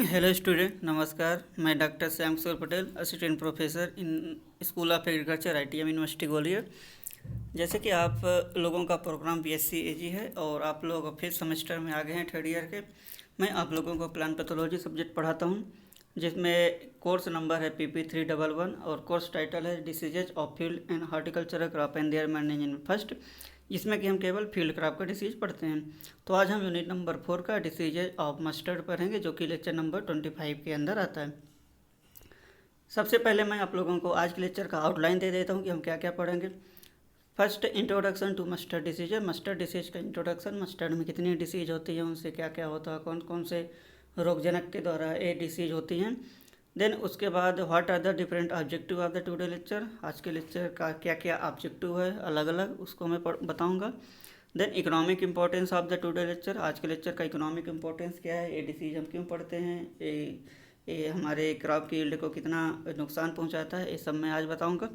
Hello student, नमस्कार। मैं doctor Shyam Kishore Patel, assistant professor in school of agriculture, ITM university Gwalior. जैसे कि आप लोगों का प्रोग्राम बीएससी एजी है और आप लोग फिफ्थ सेमेस्टर में आ गए हैं, थर्ड ईयर के। मैं आप लोगों को प्लांट पैथोलॉजी सब्जेक्ट पढ़ाता हूं, जिसमें कोर्स नंबर है PP311 और कोर्स टाइटल है diseases of field and horticultural crop and there management first, जिसमें कि हम केवल फील्ड क्रॉप का डिसीज पढ़ते हैं। तो आज हम यूनिट नंबर 4 का डिसीजेज ऑफ मस्टर्ड पढ़ेंगे, जो कि लेक्चर नंबर 25 के अंदर आता है। सबसे पहले मैं आप लोगों को आज के लेक्चर का आउटलाइन दे देता हूं कि हम क्या क्या पढ़ेंगे। First, introduction to mustard disease है। मस्टर्ड डिसीज का इंट्रोडक्शन, मस्टर्ड में कितनी डिसीज होती है, उनसे क्या क्या होता है, कौन कौन से रोगजनक के द्वारा ये डिसीज होती हैं। देन उसके बाद what are the different objective of the today lecture, आज के लेक्चर का क्या क्या ऑब्जेक्टिव है अलग अलग, उसको मैं बताऊंगा। Then economic importance of the today lecture, आज के लेक्चर का इकोनॉमिक इंपॉर्टेंस क्या है, ये डिसीज हम क्यों पढ़ते हैं, ये हमारे क्रॉप की यील्ड को कितना नुकसान पहुंचाता है, ये सब मैं आज बताऊंगा।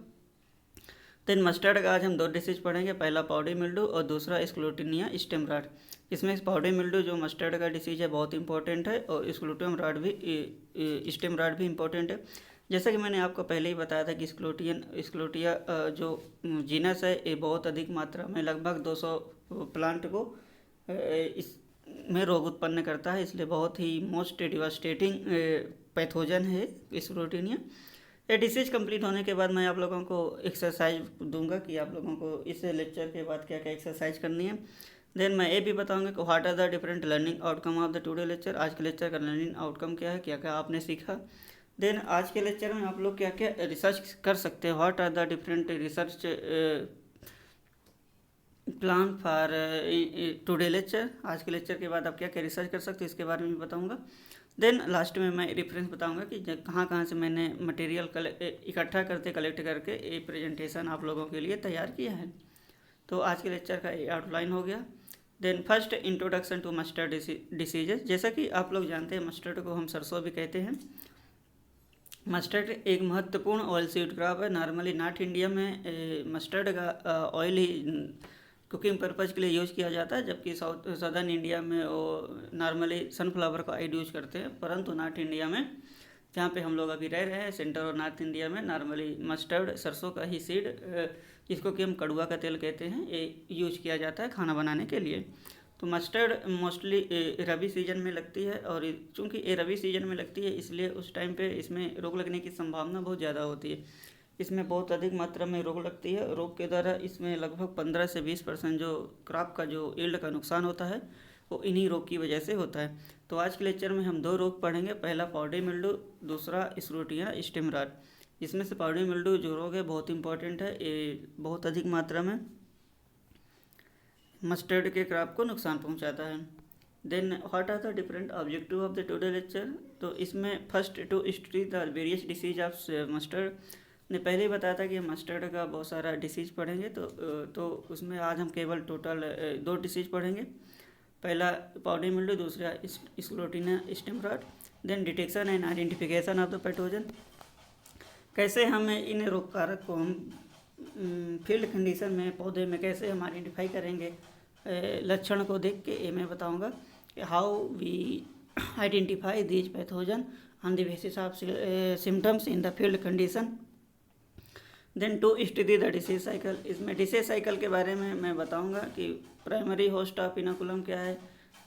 देन मस्टर्ड का आज हम 2 डिसीज पढ़ेंगे, पहला पाउडरी मिल्ड्यू और दूसरा स्क्लेरोटिनिया स्टेम रॉट। इसमें पाउडरी मिल्ड्यू जो मस्टर्ड का डिसीज है बहुत इंपॉर्टेंट है, और स्क्लेरोटियम रॉट भी, स्टेम रॉट भी इंपॉर्टेंट है। जैसा कि मैंने आपको पहले ही बताया था कि स्क्लेरोटिया जो जीनस है, ये बहुत अधिक मात्रा में लगभग 200 प्लांट को इस में रोग उत्पन्न करता है, इसलिए बहुत ही मोस्ट डिवास्टेटिंग पैथोजन है स्क्लेरोटिनिया। ये डिसीज कंप्लीट होने के बाद मैं आप लोगों को एक्सरसाइज दूंगा कि आप लोगों को इस लेक्चर के बाद क्या क्या एक्सरसाइज करनी है। देन मैं ये भी बताऊंगा कि what are the different learning outcome of the today lecture, आज के लेक्चर का लर्निंग आउटकम क्या है, क्या क्या आपने सीखा। देन आज के लेक्चर में आप लोग क्या क्या रिसर्च कर सकते हैं, what are the different research plan for today lecture, आज के लेक्चर के बाद आप क्या क्या रिसर्च कर सकते हो, इसके बारे में भी बताऊंगा। देन लास्ट में मैं रेफरेंस बताऊंगा कि कहाँ कहाँ से मैंने मटेरियल इकट्ठा करते कलेक्ट करके ये प्रेजेंटेशन आप लोगों के लिए तैयार किया है। तो आज के लेक्चर का ये आउटलाइन हो गया। Then first, introduction to mustard diseases. जैसा कि आप लोग जानते हैं, मस्टर्ड को हम सरसों भी कहते हैं। मस्टर्ड एक महत्वपूर्ण ऑयल सीड क्रॉप है। नॉर्मली नॉर्थ इंडिया में मस्टर्ड का ऑयल ही कुकिंग पर्पज़ के लिए यूज़ किया जाता है, जबकि सदर्न इंडिया में वो नॉर्मली सनफ्लावर का ऑयल यूज़ करते हैं। परंतु नॉर्थ इंडिया में, जहाँ पे हम लोग अभी रह रहे हैं, सेंटर और नॉर्थ इंडिया में, नॉर्मली मस्टर्ड सरसों का ही सीड, जिसको कि हम कड़ुआ का तेल कहते हैं, ये यूज किया जाता है खाना बनाने के लिए। तो मस्टर्ड मोस्टली रबी सीजन में लगती है, और चूँकि ये रबी सीजन में लगती है, इसलिए उस टाइम पे इसमें रोग लगने की संभावना बहुत ज़्यादा होती है। इसमें बहुत अधिक मात्रा में रोग लगती है। रोग के द्वारा इसमें लगभग 15 से 20% जो क्रॉप का जो यील्ड का नुकसान होता है, वो इन्हीं रोग की वजह से होता है। तो आज के लेक्चर में हम 2 रोग पढ़ेंगे, पहला पाउडरी मिल्ड्यू, दूसरा स्क्लेरोटिनिया स्टेम रॉट। इसमें से पाउडरी मिल्ड्यू जो रोग है बहुत इंपॉर्टेंट है, ये बहुत अधिक मात्रा में मस्टर्ड के क्रॉप को नुकसान पहुंचाता है। Then what are the different objective of the today lecture. तो इसमें first, to study the various disease of mustard. ने पहले ही बताया था कि मस्टर्ड का बहुत सारा डिसीज पढ़ेंगे, तो उसमें आज हम केवल टोटल 2 डिसीज पढ़ेंगे, पहला पाउडरी मिल्ड्यू, दूसरा sclerotinia stem rot. Then detection and identification of the pathogen, कैसे हम इन रोग कारक को हम फील्ड कंडीशन में पौधे में कैसे हम आइडेंटिफाई करेंगे, लक्षण को देख के, ये मैं बताऊंगा कि how we identify these pathogen on the basis of symptoms in the field condition. Then to study the disease cycle, इसमें डिसीज साइकिल के बारे में मैं बताऊंगा कि प्राइमरी होस्ट ऑफ इनोकुलम क्या है,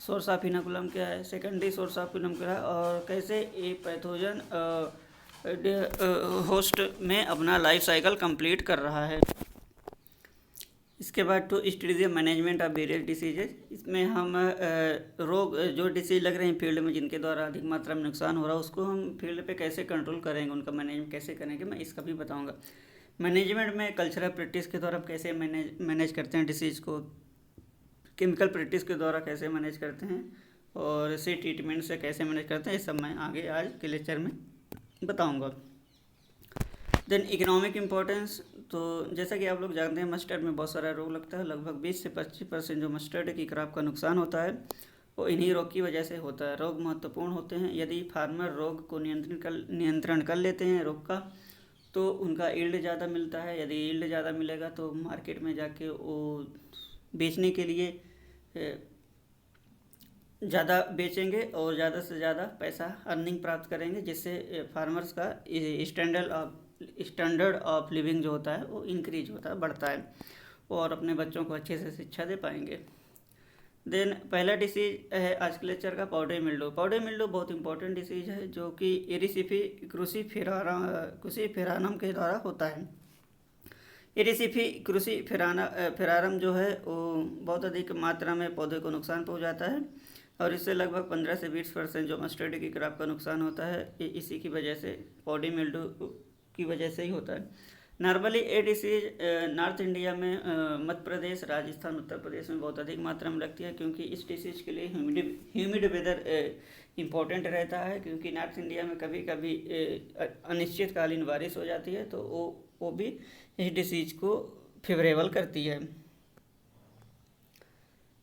सोर्स ऑफ इनोकुलम क्या है, सेकेंडरी सोर्स ऑफ इनोकुलम क्या है, और कैसे ये पैथोजन होस्ट में अपना लाइफ साइकिल कंप्लीट कर रहा है। इसके बाद to study the management of various diseases, इसमें हम रोग जो डिसीज लग रहे हैं फील्ड में, जिनके द्वारा अधिक मात्रा में नुकसान हो रहा है, उसको हम फील्ड पे कैसे कंट्रोल करेंगे, उनका मैनेजमेंट कैसे करेंगे, मैं इसका भी बताऊंगा। मैनेजमेंट में कल्चरल प्रैक्टिस के द्वारा कैसे मैनेज करते हैं डिसीज़ को, केमिकल प्रैक्टिस के द्वारा कैसे मैनेज करते हैं, और सी ट्रीटमेंट से कैसे मैनेज करते हैं, ये सब मैं आगे आज के लेक्चर में बताऊंगा। देन इकोनॉमिक इम्पोर्टेंस, तो जैसा कि आप लोग जानते हैं, मस्टर्ड में बहुत सारा रोग लगता है। लगभग 20 से 25% जो मस्टर्ड की क्रॉप का नुकसान होता है, वो इन्हीं रोग की वजह से होता है। रोग महत्वपूर्ण होते हैं, यदि फार्मर रोग को नियंत्रण कर लेते हैं रोग का, तो उनका यील्ड ज़्यादा मिलता है। यदि यील्ड ज़्यादा मिलेगा तो मार्केट में जाके वो बेचने के लिए ज़्यादा बेचेंगे और ज़्यादा से ज़्यादा पैसा अर्निंग प्राप्त करेंगे, जिससे फार्मर्स का स्टैंडर्ड ऑफ लिविंग जो होता है वो इंक्रीज होता है, बढ़ता है, और अपने बच्चों को अच्छे से शिक्षा दे पाएंगे। देन पहला डिसीज है आज के लेक्चर का पाउडर मिल्ड्यू। पाउडर मिल्ड्यू बहुत इंपॉर्टेंट डिसीज है जो कि एरिसिफी क्रूसीफेरानम के द्वारा होता है। एरिसिफी क्रूसीफेरारम जो है वो बहुत अधिक मात्रा में पौधे को नुकसान पहुंचाता है, और इससे लगभग 15 से 20% जो मस्टर्ड की क्रॉप का नुकसान होता है ये इसी की वजह से, पाउडर मिल्ड्यू की वजह से ही होता है। नॉर्मली ये डिसीज नॉर्थ इंडिया में मध्य प्रदेश, राजस्थान, उत्तर प्रदेश में बहुत अधिक मात्रा में लगती है, क्योंकि इस डिसीज के लिए ह्यूमिड वेदर इम्पोर्टेंट रहता है, क्योंकि नॉर्थ इंडिया में कभी कभी अनिश्चितकालीन बारिश हो जाती है, तो वो भी इस डिसीज को फेवरेबल करती है।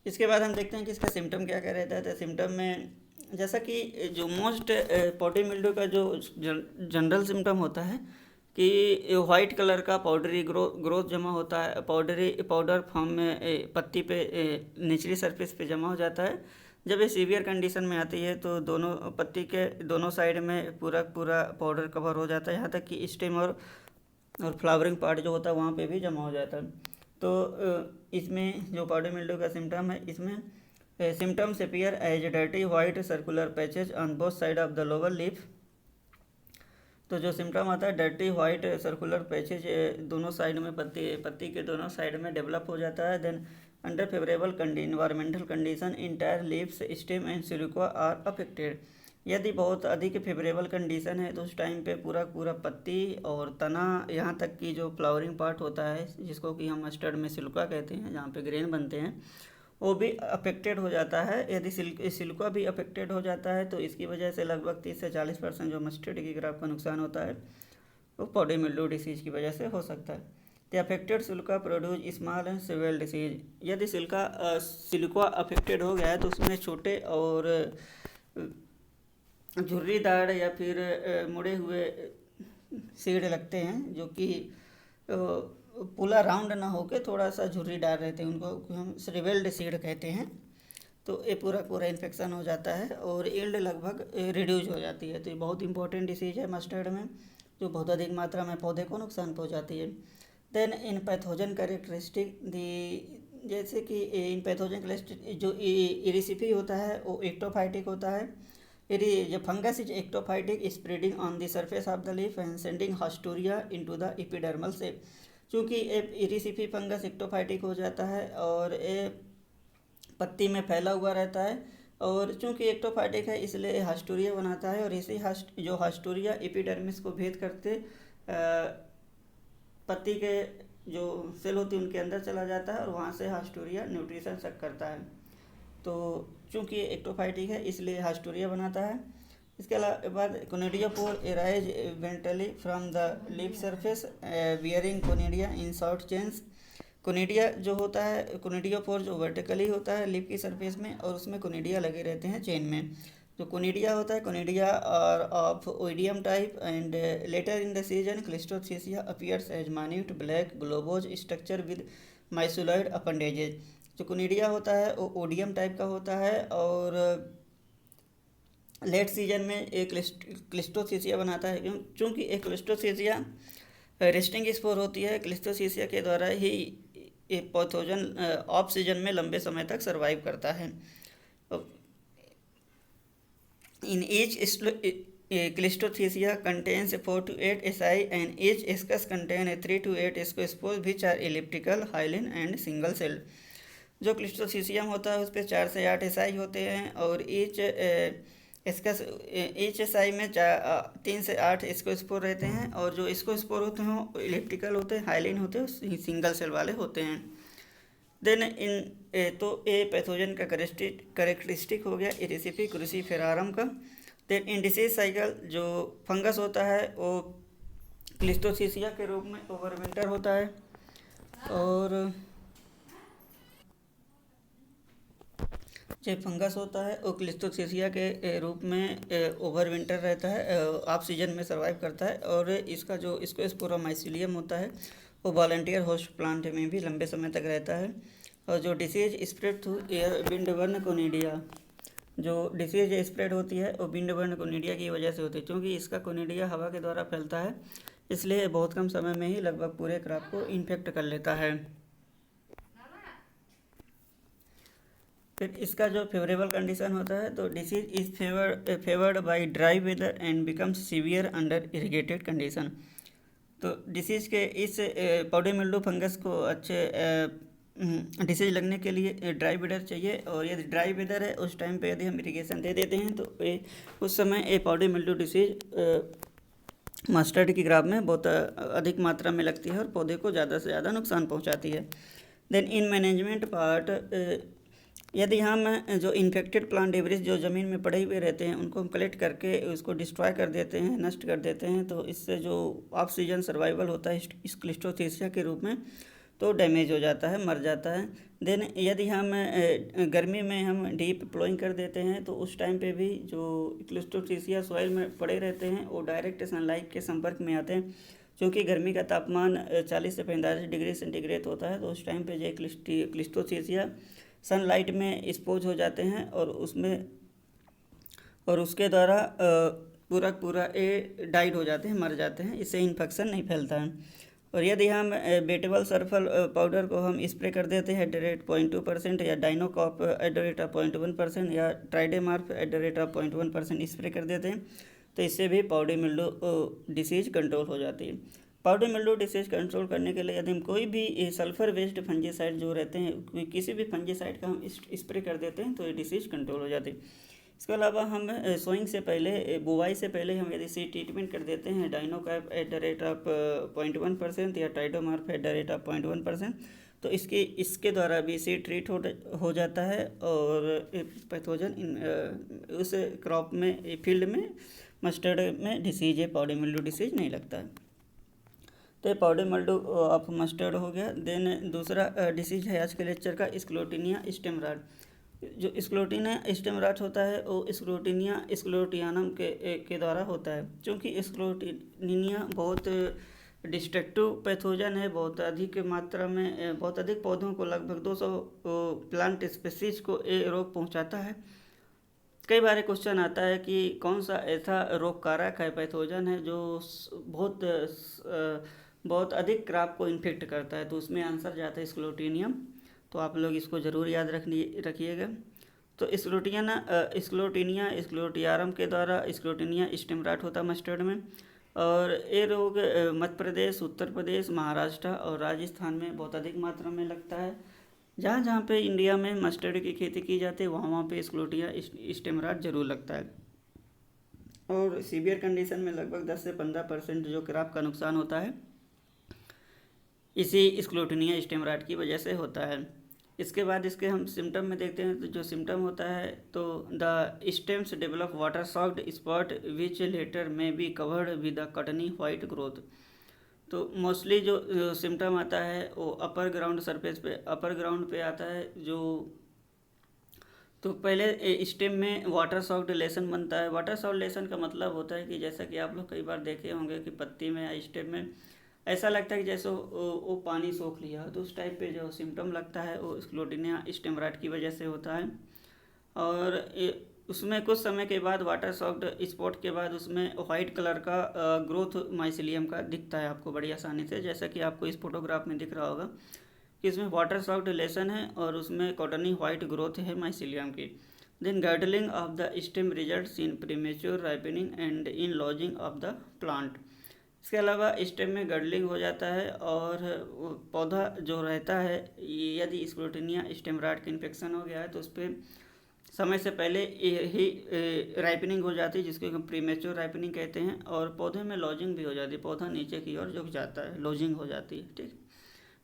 इसके बाद हम देखते हैं कि इसका सिम्टम क्या क्या रहता है। तो सिम्टम में जैसा कि जो मोस्ट पाउडर मिल्ड्यू का जो जनरल सिम्टम होता है कि वाइट कलर का पाउडरी ग्रोथ जमा होता है, पाउडर फॉर्म में पत्ती पे निचली सरफेस पे जमा हो जाता है। जब ये सीवियर कंडीशन में आती है तो दोनों पत्ती के दोनों साइड में पूरा पाउडर कवर हो जाता है, यहाँ तक कि स्टेम और फ्लावरिंग पार्ट जो होता है वहाँ पे भी जमा हो जाता है। तो इसमें जो पाउडर मिल्ड्यू का सिम्टम है, इसमें symptoms appear as dirty white circular patches on both side of the lower leaf. तो जो सिम्टम आता है डर्टी वाइट सर्कुलर पैचेज दोनों साइड में पत्ती के दोनों साइड में डेवलप हो जाता है। Then under favourable environmental condition entire leaves stem and siliqua are affected. यदि बहुत अधिक फेवरेबल कंडीशन है तो उस टाइम पे पूरा पत्ती और तना, यहाँ तक कि जो फ्लावरिंग पार्ट होता है जिसको कि हम मस्टर्ड में सिल्का कहते हैं, जहाँ पे ग्रेन बनते हैं, वो भी अफेक्टेड हो जाता है। यदि सिल्का भी अफेक्टेड हो जाता है तो इसकी वजह से लगभग 30 से 40% जो मस्टर्ड की क्रॉप का नुकसान होता है वो पाउडर मिल्ड्यू डिसीज की वजह से हो सकता है। The affected Chilka produce small and severe disease. यदि सिल्का अफेक्टेड हो गया है तो उसमें छोटे और झुर्रीदार या फिर मुड़े हुए सीड लगते हैं, जो कि पूरा राउंड ना होके थोड़ा सा झुर्रीदार रहते हैं, उनको हम श्रिवेल्ड सीड कहते हैं। तो ये पूरा इन्फेक्शन हो जाता है और यील्ड लगभग रिड्यूज हो जाती है। तो ये बहुत इंपॉर्टेंट डिसीज है मस्टर्ड में, जो बहुत अधिक मात्रा में पौधे को नुकसान पहुंचाती है। देन इन पैथोजन कैरेक्टरिस्टिक दी, जैसे कि इन पैथोजन कैरेक्टरिस्टिक जो इरिसिफी होता है वो एक्टोफाइटिक होता है। जो fungus is ectophytic spreading on the surface of the leaf and sending haustoria into the epidermal cell. चूँकि इरिसिफी फंगस एक्टोफाइटिक हो जाता है और ये पत्ती में फैला हुआ रहता है, और चूँकि एक्टोफाइटिक है इसलिए हास्टोरिया बनाता है, और इसी जो हास्टोरिया एपिडर्मिस को भेद करते पत्ती के जो सेल होती है उनके अंदर चला जाता है, और वहाँ से हास्टोरिया न्यूट्रिशन सक करता है। तो चूँकि एक्टोफाइटिक है इसलिए हास्टोरिया बनाता है। इसके अलावा बाद conidiophore arise ventrally from the leaf surface bearing conidia in short chains. Conidia जो होता है, कोनिडियोपोर जो वर्टिकली होता है लीफ की सरफेस में, और उसमें कोनिडिया लगे रहते हैं चेन में। जो कोनिडिया होता है, कोनिडिया और of Oidium type and later in the season cleistothecia appears as minute black globose structure with mycelioid appendages. जो कोनिडिया होता है वो ओडियम टाइप का होता है, और लेट सीजन में एक क्लिस्टोथीसिया बनाता है। क्योंकि एक क्लिस्टोथीसिया रेस्टिंग स्पोर होती है, क्लिस्टोथीसिया के द्वारा ही एक पैथोजन ऑफ सीजन में लंबे समय तक सर्वाइव करता है। In each cleistothecia contains 4 to 8 asci and each ascus contain 3 to 8 spores which are elliptical hyaline and single cell. जो क्लिस्टोथीसियम होता है उस पर 4 से 8 एसाई होते हैं, और ईच एसाई में 3 से 8 स्पोर रहते हैं, और जो स्पोर होते हैं वो इलिप्टिकल होते हैं, हाइलिन होते हैं, सिंगल सेल वाले होते हैं। देन तो ये पैथोजन का करेक्टरिस्टिक हो गया इरिसिफी क्रूसीफेरारम का। देन इन डिसीज साइकिल जो फंगस होता है वो क्लिस्टोथीसिया के रूप में ओवरविंटर होता है, और जो फंगस होता है वो क्लिस्टोथीसिया के रूप में ओवरविंटर रहता है, ऑफ सीजन में सर्वाइव करता है। और इसका जो स्पोरोमाइसिलियम होता है वो वॉलंटियर होस्ट प्लांट में भी लंबे समय तक रहता है। और जो disease spread through air windborne conidia, जो डिसीज स्प्रेड होती है वो विंड बर्न कोनिडिया की वजह से होती है, क्योंकि इसका कोनिडिया हवा के द्वारा फैलता है, इसलिए बहुत कम समय में ही लगभग पूरे क्रॉप को इन्फेक्ट कर लेता है। फिर इसका जो फेवरेबल कंडीशन होता है, तो disease is favoured by dry weather and becomes severe under irrigated condition. तो डिसीज के इस पाउडर मिल्ड्यू फंगस को अच्छे डिसीज लगने के लिए ड्राई वेदर चाहिए, और यदि ड्राई वेदर है उस टाइम पे यदि हम इरिगेशन दे देते हैं तो उस समय ये पाउडर मिल्ड्यू डिसीज मस्टर्ड की क्रॉप में बहुत अधिक मात्रा में लगती है और पौधे को ज़्यादा से ज़्यादा नुकसान पहुंचाती है। देन इन मैनेजमेंट पार्ट, यदि हम जो इन्फेक्टेड प्लांट डेब्रिस जो ज़मीन में पड़े हुए रहते हैं उनको हम कलेक्ट करके उसको डिस्ट्रॉय कर देते हैं, नष्ट कर देते हैं, तो इससे जो ऑफ सीजन सर्वाइवल होता है इस क्लिस्टोथीसिया के रूप में, तो डैमेज हो जाता है, मर जाता है। देन यदि हम गर्मी में हम डीप प्लोइंग कर देते हैं तो उस टाइम पे भी जो क्लिस्टोथीसिया सॉइल में पड़े रहते हैं वो डायरेक्ट सनलाइट के संपर्क में आते हैं, क्योंकि गर्मी का तापमान 40 से 45 डिग्री सेंटीग्रेड होता है, तो उस टाइम पे जो क्लिस्टोथीसिया सनलाइट में एक्सपोज हो जाते हैं और उसके द्वारा पूरा ये डाइड हो जाते हैं, मर जाते हैं, इससे इन्फेक्शन नहीं फैलता है। और यदि हम बेटेबल सल्फर पाउडर को हम स्प्रे कर देते हैं @0.2% या डाइनोकॉप @0.1% या ट्राइडेमार्फ @0.1% स्प्रे कर देते हैं, तो इससे भी पाउडर मिल्ड्यू डिसीज कंट्रोल हो जाती है। पाउडर मिल्ड्यू डिसीज कंट्रोल करने के लिए यदि हम कोई भी सल्फर बेस्ड फंजीसाइड जो रहते हैं, किसी भी फंजीसाइड का हम स्प्रे कर देते हैं तो ये डिसीज कंट्रोल हो जाती है। इसके अलावा हम सोइंग से पहले, बुवाई से पहले हम यदि सीड ट्रीटमेंट कर देते हैं डाइनोकैप @0.1% या टाइडोमार्फ @0.1%, तो इसके द्वारा भी सीड ट्रीट हो जाता है और पैथोजन उस क्रॉप में, फील्ड में, मस्टर्ड में डिसीज है पाउडर मिल्ड्यू डिसीज नहीं लगता है। तो पाउडर मिल्ड्यू ऑफ मस्टर्ड हो गया। देन दूसरा डिसीज है आज के लेक्चर का स्क्लेरोटिनिया स्टेम रॉट। जो स्क्लेरोटिनिया स्टेम रॉट होता है वो स्क्लेरोटिनिया स्क्लेरोटियानम के द्वारा होता है, क्योंकि स्क्लेरोटिनिया बहुत डिस्ट्रक्टिव पैथोजन है, बहुत अधिक मात्रा में, बहुत अधिक पौधों को, लगभग 200 प्लांट स्पीसीज को ये रोग पहुंचाता है। कई बार क्वेश्चन आता है कि कौन सा ऐसा रोग कारक है, पैथोजन है जो बहुत अधिक क्रॉप को इन्फेक्ट करता है, तो उसमें आंसर जाता है स्क्लेरोटिनियम। तो आप लोग इसको ज़रूर याद रखिएगा। तो स्क्लेरोटिनिया स्क्लेरोटियारम के द्वारा स्क्लेरोटिनिया स्टेम रॉट होता है मस्टर्ड में, और ये रोग मध्य प्रदेश, उत्तर प्रदेश, महाराष्ट्र और राजस्थान में बहुत अधिक मात्रा में लगता है। जहाँ जहाँ पे इंडिया में मस्टर्ड की खेती की जाती है वहाँ पे स्क्लेरोटिनिया स्टेम रॉट जरूर लगता है, और सीवियर कंडीशन में लगभग 10 से 15% जो क्रॉप का नुकसान होता है इसी स्क्लेरोटिनिया स्टेम रॉट की वजह से होता है। इसके बाद इसके हम सिम्टम में देखते हैं, तो जो सिम्टम होता है तो the stems develop water soaked spot which later may be covered with the cottony white growth. तो मोस्टली जो सिम्टम आता है वो अपर ग्राउंड पे आता है। जो तो पहले स्टेम में वाटर सॉक्ड लेसन बनता है। वाटर सॉक्ड लेसन का मतलब होता है कि जैसा कि आप लोग कई बार देखे होंगे कि पत्ती में या स्टेम में ऐसा लगता है कि जैसे वो पानी सोख लिया, तो उस टाइप पे जो सिम्टम लगता है वो स्क्लेरोटिनिया स्टेम रॉट की वजह से होता है। और उसमें कुछ समय के बाद वाटर सॉक्ड स्पॉट के बाद उसमें वाइट कलर का ग्रोथ माइसिलियम का दिखता है आपको बड़ी आसानी से, जैसा कि आपको इस फोटोग्राफ में दिख रहा होगा कि इसमें वाटर सॉक्ड लेसन है और उसमें कॉटनी वाइट ग्रोथ है माइसिलियम की। Then girdling of the stem results in premature ripening and in lodging of the plant. इसके अलावा स्टेम में गर्डलिंग हो जाता है और पौधा जो रहता है, यदि स्क्लेरोटिनिया स्टेम रॉट का इन्फेक्शन हो गया है तो उस पर समय से पहले ही राइपनिंग हो जाती है, जिसको हम प्रीमेच्योर राइपनिंग कहते हैं, और पौधे में लॉजिंग भी हो जाती है, पौधा नीचे की ओर झुक जाता है, लॉजिंग हो जाती है। ठीक,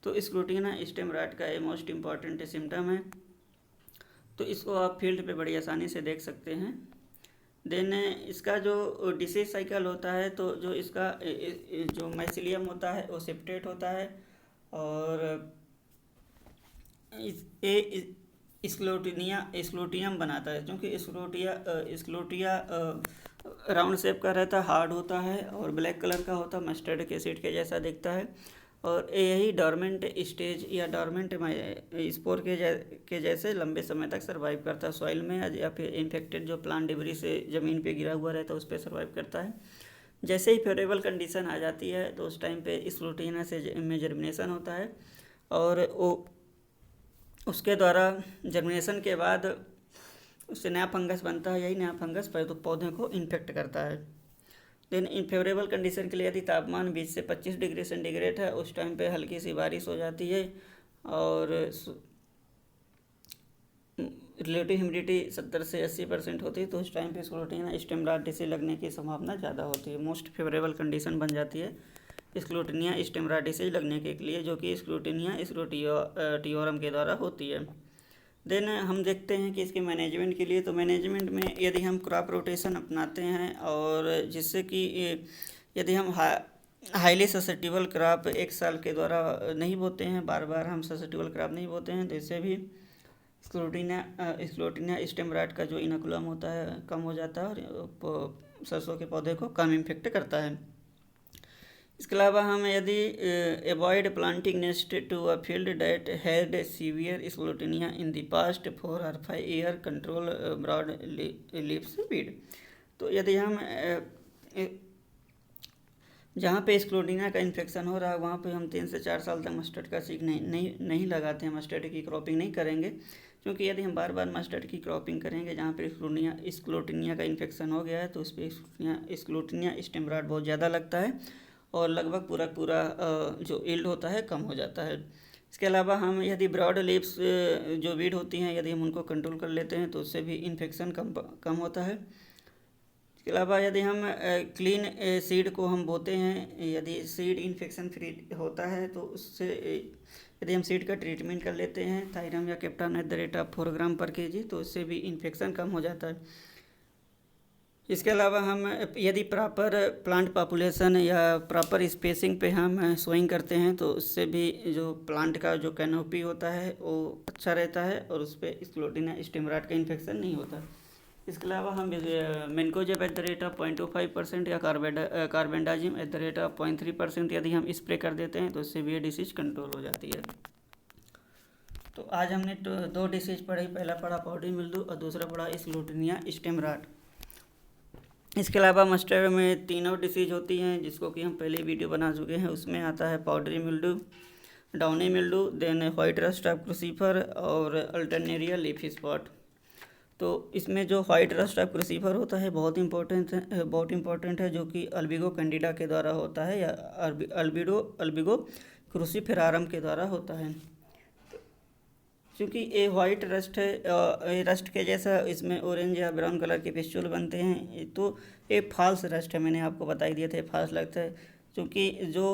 तो स्क्लेरोटिनिया स्टेम रॉट का ये मोस्ट इम्पॉर्टेंट सिम्टम है, तो इसको आप फील्ड पे बड़ी आसानी से देख सकते हैं। देन इसका जो डिसीज साइकिल होता है, तो जो इसका जो माइसिलियम होता है वो सेप्टेट होता है, और स्क्लेरोटियम बनाता है, क्योंकि स्क्लेरोटिया राउंड शेप का रहता है, हार्ड होता है और ब्लैक कलर का होता है, मस्टर्ड के सीड के जैसा दिखता है, और यही डॉर्मेंट स्टेज या डॉर्मेंट स्पोर के जैसे लंबे समय तक सर्वाइव करता है सॉइल में, या फिर इन्फेक्टेड जो प्लांट डिब्री से ज़मीन पे गिरा हुआ रहता है उस पर सर्वाइव करता है। जैसे ही फेवरेबल कंडीशन आ जाती है तो उस टाइम पे स्क्लेरोटिनिया से में जर्मिनेशन होता है, और वो उसके द्वारा जर्मिनेशन के बाद उससे नया फंगस बनता है। यही नया फंगस पौधे को इन्फेक्ट करता है। देन इन फेवरेबल कंडीशन के लिए यदि तापमान 20 से 25 डिग्री सेंटीग्रेड है, उस टाइम पे हल्की सी बारिश हो जाती है, और रिलेटिव ह्यूमिडिटी 70 से 80% होती है, तो उस टाइम पे स्क्लेरोटिनिया स्टेम रॉट डिसीज लगने की संभावना ज़्यादा होती है। मोस्ट फेवरेबल कंडीशन बन जाती है स्क्लेरोटिनिया स्टेम रॉट डिसीज लगने के लिए, जो कि स्क्लेरोटिनिया स्क्लेरोटियोरम के द्वारा होती है। देन हम देखते हैं कि इसके मैनेजमेंट के लिए, तो मैनेजमेंट में यदि हम क्रॉप रोटेशन अपनाते हैं, और जिससे कि यदि हम हाईली ससेप्टिबल क्रॉप एक साल के द्वारा नहीं बोते हैं, बार बार हम ससेप्टिबल क्रॉप नहीं बोते हैं, तो इससे भी स्क्लेरोटिनिया स्टेम रॉट का जो इनोकुलम होता है कम हो जाता है, और सरसों के पौधे को कम इन्फेक्ट करता है। इसके अलावा हम यदि avoid planting next to a field that had severe sclerotinia in the past 4 और 5 year, control broad leaves weed. तो यदि हम जहाँ पे स्क्लेरोटिनिया का इन्फेक्शन हो रहा है वहाँ पे हम 3 से 4 साल तक मस्टर्ड का सीड नहीं लगाते हैं, मस्टर्ड की क्रॉपिंग नहीं करेंगे, क्योंकि यदि हम बार बार मस्टर्ड की क्रॉपिंग करेंगे जहाँ पे स्क्लेरोटिनिया का इन्फेक्शन हो गया है, तो उस पर स्क्लेरोटिनिया स्टेम रॉट बहुत ज़्यादा लगता है, और लगभग पूरा जो यील्ड होता है कम हो जाता है। इसके अलावा हम यदि ब्रॉड लीव्स जो वीड होती हैं यदि हम उनको कंट्रोल कर लेते हैं तो उससे भी इन्फेक्शन कम होता है। इसके अलावा यदि हम क्लीन सीड को हम बोते हैं, यदि सीड इन्फेक्शन फ्री होता है तो उससे यदि हम सीड का ट्रीटमेंट कर लेते हैं थायरम या कैप्टान @4 ग्राम पर kg, तो उससे भी इन्फेक्शन कम हो जाता है। इसके अलावा हम यदि प्रॉपर प्लांट पॉपुलेशन या प्रॉपर स्पेसिंग पे हम सोइंग करते हैं तो उससे भी जो प्लांट का जो कैनोपी होता है वो अच्छा रहता है, और उस पर स्क्लेरोटिनिया स्टेम रॉट का इन्फेक्शन नहीं होता। इसके अलावा हम मेनकोजेब @0.25% या कार्बेंडाजिम @0.3% यदि हम स्प्रे कर देते हैं तो उससे भी ये डिसीज कंट्रोल हो जाती है। तो आज हमने 2 डिसीज पढ़ी, पहला पढ़ा पाउडरी मिल्ड्यू और दूसरा पढ़ा स्क्लेरोटिनिया स्टेम रॉट। इसके अलावा मस्टर्ड में 3 डिसीज होती हैं जिसको कि हम पहले वीडियो बना चुके हैं। उसमें आता है powdery mildew, downy mildew, then white rust of crucifer और अल्टरनेरिया लीफी स्पॉट। तो इसमें जो व्हाइट रस्ट ऑफ क्रूसीफर होता है बहुत इंपॉर्टेंट है, जो कि अल्बिगो कैंडिडा के द्वारा होता है या अल्बिगो क्रूसीफेरारम के द्वारा होता है। क्योंकि ये वाइट रस्ट है, रस्ट के जैसा इसमें ऑरेंज या ब्राउन कलर के पिस्टूल बनते हैं, तो ये फॉल्स रस्ट है, मैंने आपको बता ही दिया था फॉल्स लगता है। क्योंकि जो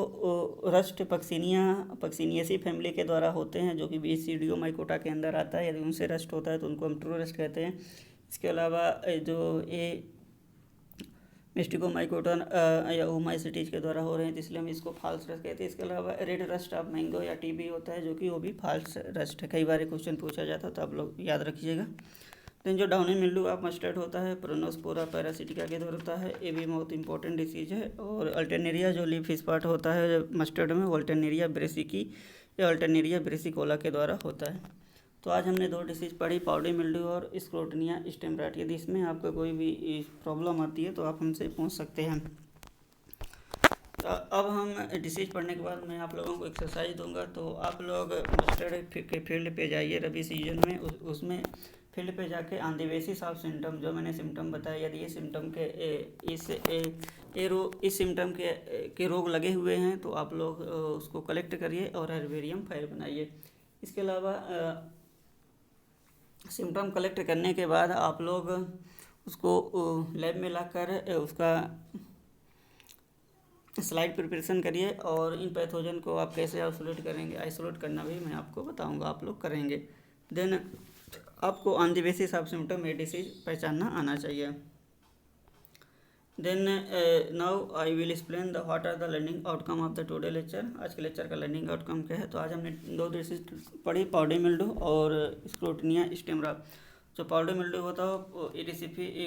रस्ट पक्सिनियसी फैमिली के द्वारा होते हैं, जो कि बीसीडियो माइकोटा के अंदर आता है, यदि उनसे रस्ट होता है तो उनको हम ट्रू रस्ट कहते हैं। इसके अलावा जो ये मिस्टिकोमाइकोटन या ओमाइसिटीज के द्वारा हो रहे हैं, तो इसलिए हम इसको फॉल्स रस्ट कहते हैं। इसके अलावा रेड रस्ट ऑफ मैंगो या टीबी होता है, जो कि वो भी फॉल्स रस्ट है। कई बार क्वेश्चन पूछा जाता है तो आप लोग याद रखिएगा। देन जो डाउनी मिल्ड्यू ऑफ मस्टर्ड होता है प्रोनोस्पोरा पैरासिटिका के द्वारा होता है, ये भी बहुत इंपॉर्टेंट डिसीज है। और अल्टरनेरिया जो लीफ स्पॉट होता है मस्टर्ड में, वो अल्टरनेरिया ब्रेसिकी या अल्टरनेरिया ब्रेसिकोला के द्वारा होता है। तो आज हमने 2 डिसीज पढ़ी, पाउडरी मिल्ड्यू और स्क्लेरोटिनिया स्टेम रॉट। यदि इसमें आपको कोई भी प्रॉब्लम आती है तो आप हमसे पूछ सकते हैं। तो अब हम डिसीज पढ़ने के बाद मैं आप लोगों को एक्सरसाइज दूंगा, तो आप लोग मस्टर्ड के फील्ड पे जाइए रबी सीजन में, उसमें फील्ड पे जाके on the basis of symptom, जो मैंने सिम्टम बताया, यदि ये सिम्टम के इस सिम्टम के रोग लगे हुए हैं तो आप लोग उसको कलेक्ट करिए और हर्बेरियम फाइल बनाइए। इसके अलावा सिम्टम कलेक्ट करने के बाद आप लोग उसको लैब में लाकर उसका स्लाइड प्रिपरेशन करिए, और इन पैथोजन को आप कैसे आइसोलेट करेंगे, आइसोलेट करना भी मैं आपको बताऊंगा, आप लोग करेंगे। देन आपको on the basis of symptom ये डिसीज पहचानना आना चाहिए। Then now I will explain the what are the learning outcome of the today lecture. आज के लेक्चर का लर्निंग आउटकम क्या है? तो आज हमने 2 डिसीज पढ़ी, पाउडरी मिल्ड्यू और स्क्लेरोटिनिया स्टेम रॉट। जो पाउडरी मिल्ड्यू होता है वो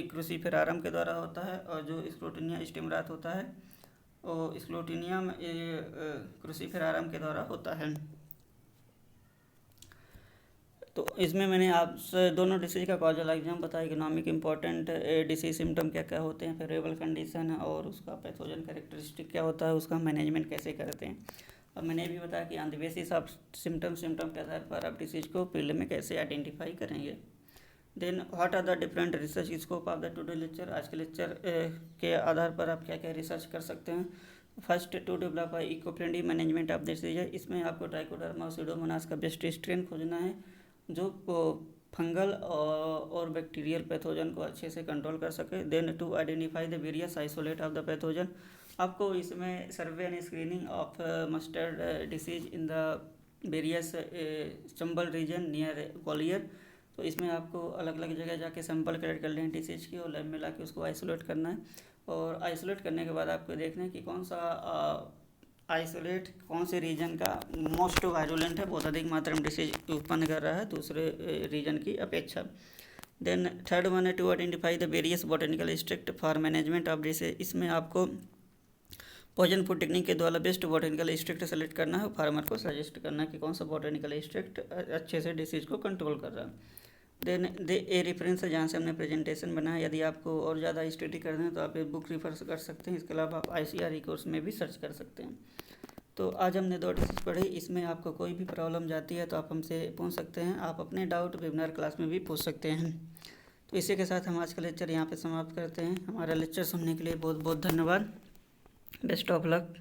क्रूसीफेरारम के द्वारा होता है, और जो स्क्लेरोटिनिया स्टेम रॉट होता है और स्क्लोटीनियम क्रूसीफेरारम के द्वारा होता है। तो इसमें मैंने आपसे दोनों डिसीज का कॉजल एग्जाम बताया, इकोनॉमिक इंपॉर्टेंट डिसीज सिम्टम क्या क्या होते हैं, फेवरेबल कंडीशन और उसका पैथोजन कैरेक्टरिस्टिक क्या होता है, उसका मैनेजमेंट कैसे करते हैं। और मैंने भी बताया कि on the basis of symptom के आधार पर आप डिसीज को फील्ड में कैसे आइडेंटिफाई करेंगे। Then what are the different research scope of the today lecture. आज के लेक्चर के आधार पर आप क्या क्या रिसर्च कर सकते हैं। First, to develop eco friendly management of disease है। इसमें आपको ट्राइकोडर्मा और सीडोमोनास का बेस्ट स्ट्रेन खोजना है जो फंगल और बैक्टीरियल पैथोजन को अच्छे से कंट्रोल कर सके। Then to identify the various isolate of the pathogen. आपको इसमें survey and screening of mustard disease in the various Chambal region near Gwalior. तो इसमें आपको अलग अलग जगह जाके सैंपल कलेक्ट कर लें डिसीज की और लैब में ला के उसको आइसोलेट करना है। और आइसोलेट करने के बाद आपको देखना है कि कौन सा आइसोलेट कौन से रीजन का मोस्ट वायरुलेंट है, बहुत अधिक मात्रा में डिसीज उत्पन्न कर रहा है दूसरे रीजन की अपेक्षा। देन थर्ड वन है to identify the various botanical extract for management of disease. इसमें आपको पॉइजन फूड टेक्निक के द्वारा बेस्ट बॉटनिकल एक्सट्रैक्ट सेलेक्ट करना है और फार्मर को सजेस्ट करना है कि कौन सा बॉटनिकल एक्सट्रैक्ट अच्छे से डिसीज को कंट्रोल कर रहा है। देन ए रेफरेंस है जहाँ से हमने प्रेजेंटेशन बनाया। यदि आपको और ज़्यादा स्टडी करना है तो आप ये बुक रेफर कर सकते हैं। इसके अलावा आप ICRE कोर्स में भी सर्च कर सकते हैं। तो आज हमने 2 डिसीज पढ़ी। इसमें आपको कोई भी प्रॉब्लम जाती है तो आप हमसे पूछ सकते हैं। आप अपने डाउट वेबिनार क्लास में भी पूछ सकते हैं। तो इसी के साथ हम आज का लेक्चर यहाँ पे समाप्त करते हैं। हमारा लेक्चर सुनने के लिए बहुत बहुत धन्यवाद। Best of luck.